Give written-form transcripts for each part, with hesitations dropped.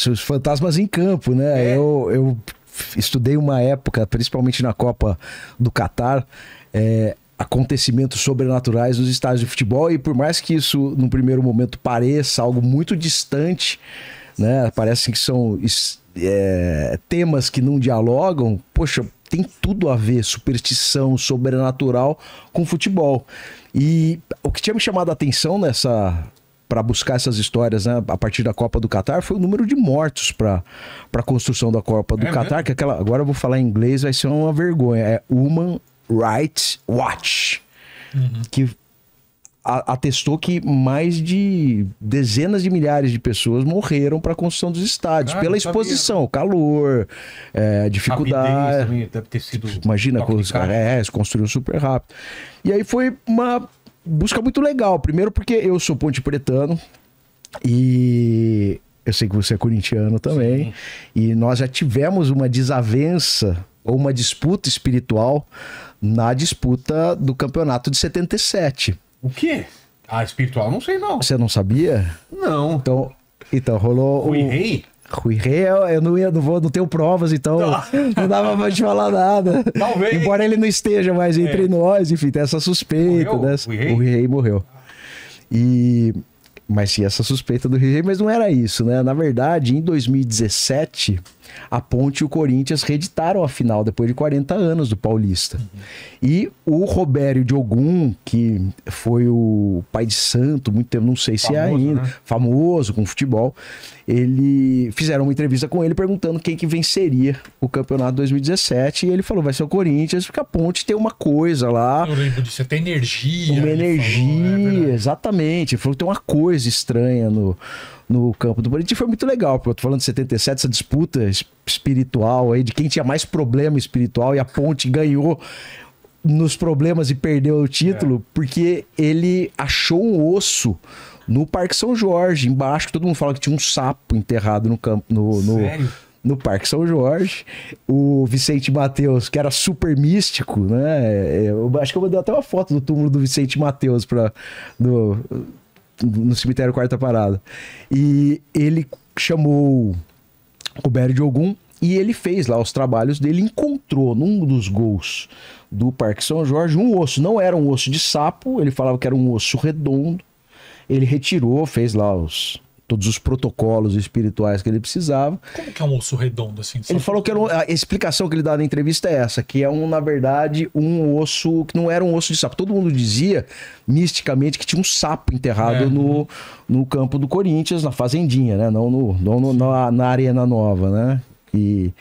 os fantasmas em campo, né? Eu estudei uma época, principalmente na Copa do Catar, acontecimentos sobrenaturais nos estádios de futebol, e por mais que isso, num primeiro momento, pareça algo muito distante, né? Parece que são temas que não dialogam, poxa, tem tudo a ver, superstição, sobrenatural, com futebol. E o que tinha me chamado a atenção para buscar essas histórias, né, a partir da Copa do Catar, foi o número de mortos para a construção da Copa do Catar, que agora eu vou falar em inglês, vai ser uma vergonha, é Human Rights Watch, que atestou que mais de dezenas de milhares de pessoas morreram para a construção dos estádios, pela exposição, calor, dificuldade. Também deve ter sido. Imagina, se construiu super rápido. E aí foi uma busca muito legal. Primeiro porque eu sou pontepretano e eu sei que você é corintiano também. Sim. E nós já tivemos uma desavença ou uma disputa espiritual na disputa do campeonato de 77. O quê? Ah, espiritual? Não sei, não. Você não sabia? Não. Então rolou... Rui Rei? Rui Rei, eu não tenho provas, então não dava pra te falar nada. Talvez. Embora ele não esteja mais entre nós, enfim, tem essa suspeita. Morreu? Né? O Rui Rei morreu. Mas tinha essa suspeita do Rui Rei, mas não era isso, né? Na verdade, em 2017, a Ponte e o Corinthians reeditaram a final depois de 40 anos do Paulista. E o Robério Diogun, que foi o pai de santo, muito tempo, não sei se é ainda, né? Famoso com futebol, fizeram uma entrevista com ele perguntando quem que venceria o campeonato 2017, e ele falou, vai ser o Corinthians, porque a Ponte tem uma coisa lá. Eu lembro disso, tem energia. Uma energia, exatamente. Ele falou que tem uma coisa estranha no campo do Corinthians. Foi muito legal, porque eu tô falando de 77, essa disputa espiritual aí, de quem tinha mais problema espiritual, e a Ponte ganhou nos problemas e perdeu o título, porque ele achou um osso no Parque São Jorge, embaixo, que todo mundo fala que tinha um sapo enterrado no campo, no Parque São Jorge. O Vicente Mateus, que era super místico, né? Eu acho que eu mandei até uma foto do túmulo do Vicente Mateus no cemitério Quarta Parada. E ele chamou o Bério Diogun e ele fez lá os trabalhos dele, encontrou num dos gols do Parque São Jorge um osso. Não era um osso de sapo, ele falava que era um osso redondo. Ele retirou, fez lá todos os protocolos espirituais que ele precisava. Como que é um osso redondo assim? Ele falou que a explicação que ele dá na entrevista é essa, que é na verdade, um osso que não era um osso de sapo. Todo mundo dizia, misticamente, que tinha um sapo enterrado no campo do Corinthians, na fazendinha, né? Não na Arena Nova, né? E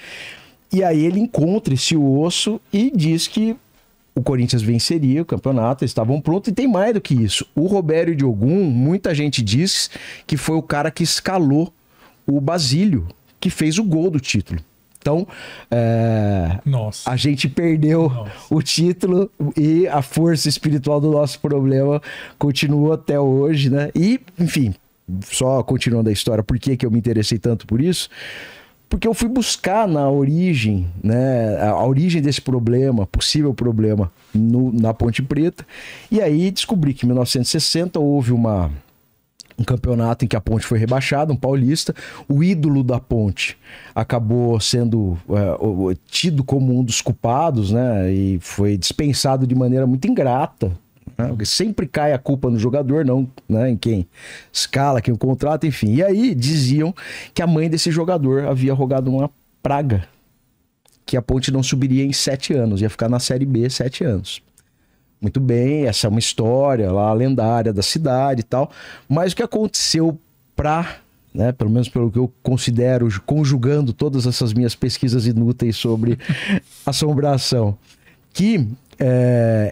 aí ele encontra esse osso e diz que o Corinthians venceria o campeonato, eles estavam prontos, e tem mais do que isso. O Robério Diogun, muita gente diz que foi o cara que escalou o Basílio, que fez o gol do título. Então, a gente perdeu o título e a força espiritual do nosso problema continua até hoje, né? E, enfim, só continuando a história, por que eu me interessei tanto por isso? Porque eu fui buscar na origem, né, a origem desse problema, possível problema, na Ponte Preta. E aí descobri que em 1960 houve um campeonato em que a Ponte foi rebaixada, um paulista. O ídolo da Ponte acabou sendo tido como um dos culpados, né, e foi dispensado de maneira muito ingrata. Porque sempre cai a culpa no jogador, não, né, em quem escala, quem o contrata, enfim. E aí diziam que a mãe desse jogador havia rogado uma praga, que a Ponte não subiria em 7 anos, ia ficar na Série B 7 anos. Muito bem, essa é uma história lá lendária da cidade e tal, mas o que aconteceu né, pelo menos pelo que eu considero, conjugando todas essas minhas pesquisas inúteis sobre assombração, que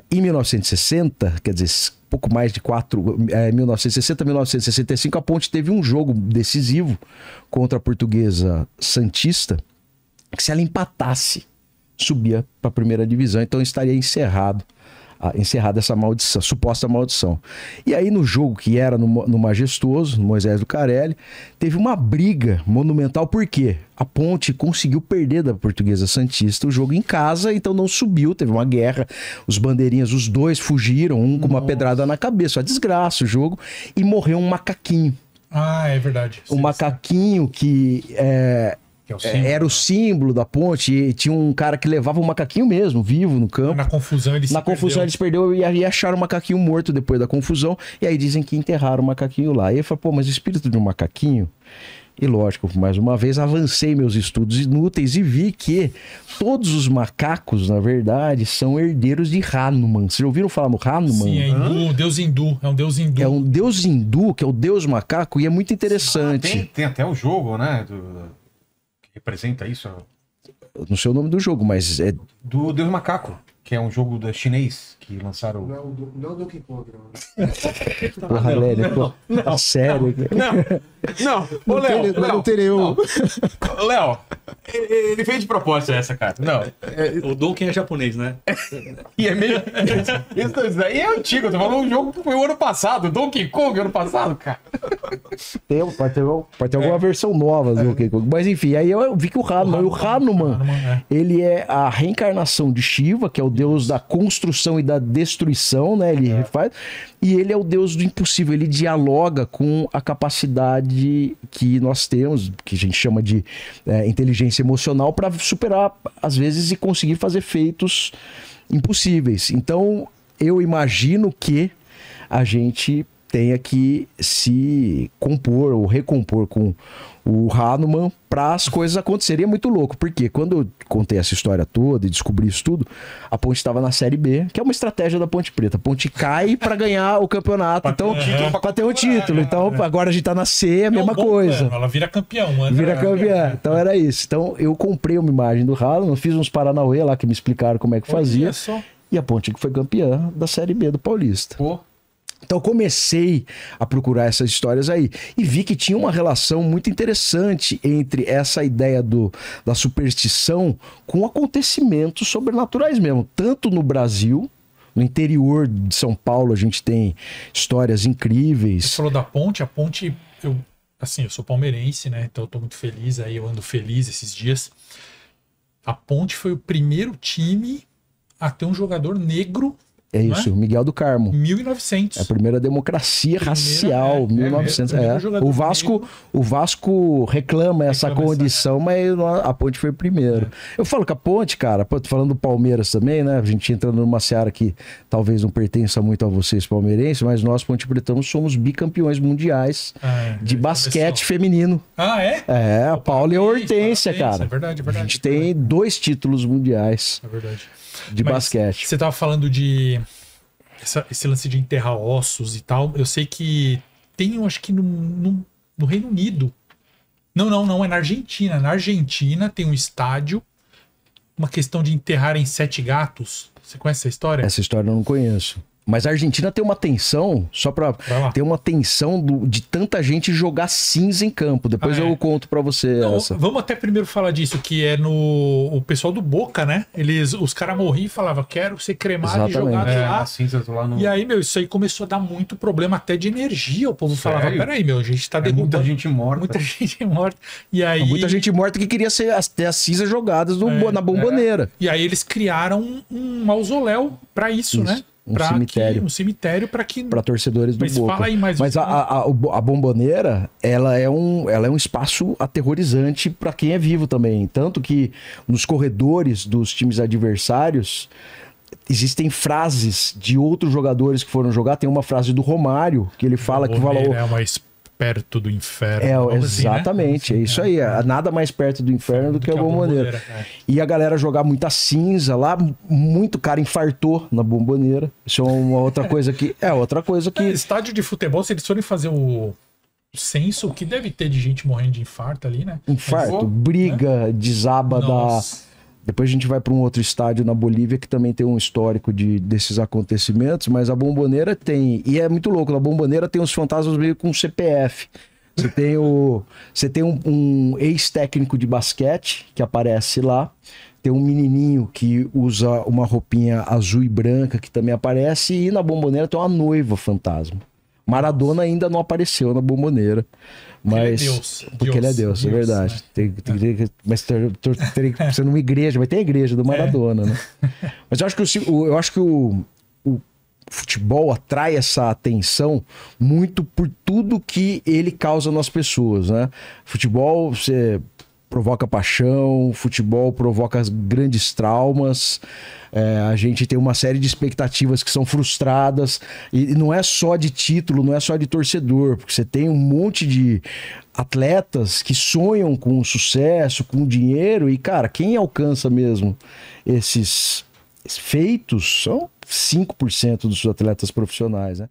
em 1960, quer dizer, pouco mais de 1960, 1965, a Ponte teve um jogo decisivo contra a Portuguesa Santista, que se ela empatasse, subia para a primeira divisão, então estaria encerrada essa maldição, suposta maldição. E aí no jogo que era no Majestoso, no Moisés Lucarelli, teve uma briga monumental, porque a Ponte conseguiu perder da Portuguesa Santista o jogo em casa, então não subiu, teve uma guerra, os bandeirinhas, os dois fugiram, um com uma pedrada na cabeça, uma desgraça o jogo, e morreu um macaquinho. Ah, é verdade. O macaquinho que Que é o símbolo, era o símbolo da ponte, e tinha um cara que levava o macaquinho mesmo, vivo no campo. Na confusão ele Na confusão eles perderam e acharam o macaquinho morto depois da confusão. E aí dizem que enterraram o macaquinho lá. E eu falei, pô, mas o espírito de um macaquinho... E lógico, mais uma vez avancei meus estudos inúteis e vi que todos os macacos, na verdade, são herdeiros de Hanuman. Vocês já ouviram falar no Hanuman? Sim, é hindu, deus hindu. É um deus hindu. É um deus hindu, que é o deus macaco, e é muito interessante. Tem até o jogo, né? Que representa isso. Eu não sei o nome do jogo, mas é... Do Deus Macaco, que é um jogo chinês que lançaram. Não do Donkey Kong, não. Porra, Lélia, pô, sério. Não, ô Léo, Não tem nenhum. Léo, ele fez de propósito essa, cara. Não. O Donkey é japonês, né? E é meio. Isso daí é antigo, eu tô falando um jogo que foi o ano passado, Donkey Kong ano passado, cara. Pode ter alguma versão nova do Donkey Kong. Mas enfim, aí eu vi que o Hanuman, ele é a reencarnação de Shiva, que é o deus da construção e da destruição, né? Ele faz. E ele é o deus do impossível, ele dialoga com a capacidade que nós temos, que a gente chama de inteligência emocional, para superar, às vezes, e conseguir fazer feitos impossíveis. Então, eu imagino que a gente tenha que se compor ou recompor com o Hanuman para as coisas acontecerem. É muito louco, porque quando eu contei essa história toda e descobri isso tudo, a Ponte estava na Série B, que é uma estratégia da Ponte Preta. A Ponte cai para ganhar o campeonato, então para ter o título. Então agora a gente tá na C, é a mesma coisa. Ela vira campeão, mano. Vira campeão. Então era isso. Então eu comprei uma imagem do Hanuman, fiz uns paranauê lá que me explicaram como é que fazia. E a Ponte foi campeã da Série B do Paulista. Pô. Então eu comecei a procurar essas histórias aí e vi que tinha uma relação muito interessante entre essa ideia da superstição com acontecimentos sobrenaturais mesmo. Tanto no Brasil, no interior de São Paulo, a gente tem histórias incríveis. Você falou da Ponte, a Ponte, eu sou palmeirense, né? Então eu tô muito feliz aí, eu ando feliz esses dias. A Ponte foi o primeiro time a ter um jogador negro. É isso, Miguel do Carmo. 1900. É a primeira democracia racial, 1900. O Vasco reclama essa condição, mas a Ponte foi o primeiro. Eu falo que a Ponte, cara, tô falando do Palmeiras também, né? A gente entrando numa seara que talvez não pertença muito a vocês palmeirenses, mas nós, Ponte Pretanos, somos bicampeões mundiais de basquete feminino. Ah, é? É, a Paula e a Hortência, cara. É verdade, é verdade. A gente tem 2 títulos mundiais de Mas basquete. Você tava falando de esse lance de enterrar ossos e tal. Eu sei que tem, eu acho que no Reino Unido. Não, é na Argentina. Na Argentina tem um estádio, uma questão de enterrarem 7 gatos. Você conhece essa história? Essa história eu não conheço. Mas a Argentina tem uma tensão, só pra ter uma tensão de tanta gente jogar cinza em campo. Depois eu conto pra você essa. Vamos até primeiro falar disso, que é o pessoal do Boca, né? Os caras morriam e falavam, quero ser cremado e jogado lá. E aí, isso aí começou a dar muito problema até de energia. O povo falava, peraí, a gente tá derrubando. Muita gente morta. Muita gente morta. E aí... Muita gente morta que queria ter as cinzas jogadas na bomboneira. E aí eles criaram um mausoléu pra isso, né? Um cemitério para torcedores do Boca. Fala aí mais. Mas a Bomboneira, ela é um espaço aterrorizante para quem é vivo também. Tanto que nos corredores dos times adversários existem frases de outros jogadores que foram jogar. Tem uma frase do Romário que ele fala que falou... É mais perto do inferno. Exatamente, assim, né? É isso aí. Nada mais perto do inferno do que a Bomboneira. E a galera jogar muita cinza lá, muito cara infartou na Bomboneira. Isso é uma outra coisa que... estádio de futebol, se eles forem fazer o censo, o que deve ter de gente morrendo de infarto ali, né? Briga, desaba Depois a gente vai para um outro estádio na Bolívia que também tem um histórico desses acontecimentos, mas a Bomboneira tem... E é muito louco, na Bomboneira tem os fantasmas meio com CPF. Você tem um ex-técnico de basquete que aparece lá, tem um menininho que usa uma roupinha azul e branca que também aparece, e na Bomboneira tem uma noiva fantasma. Maradona ainda não apareceu na Bomboneira. Mas, porque ele é Deus, é verdade. Né? Mas teria que ser numa igreja, vai ter a igreja do Maradona, né? Mas eu acho que futebol atrai essa atenção muito por tudo que ele causa nas pessoas, né? Futebol, você provoca paixão, futebol provoca grandes traumas, a gente tem uma série de expectativas que são frustradas, e não é só de título, não é só de torcedor, porque você tem um monte de atletas que sonham com sucesso, com dinheiro, e cara, quem alcança mesmo esses feitos são 5% dos atletas profissionais, né?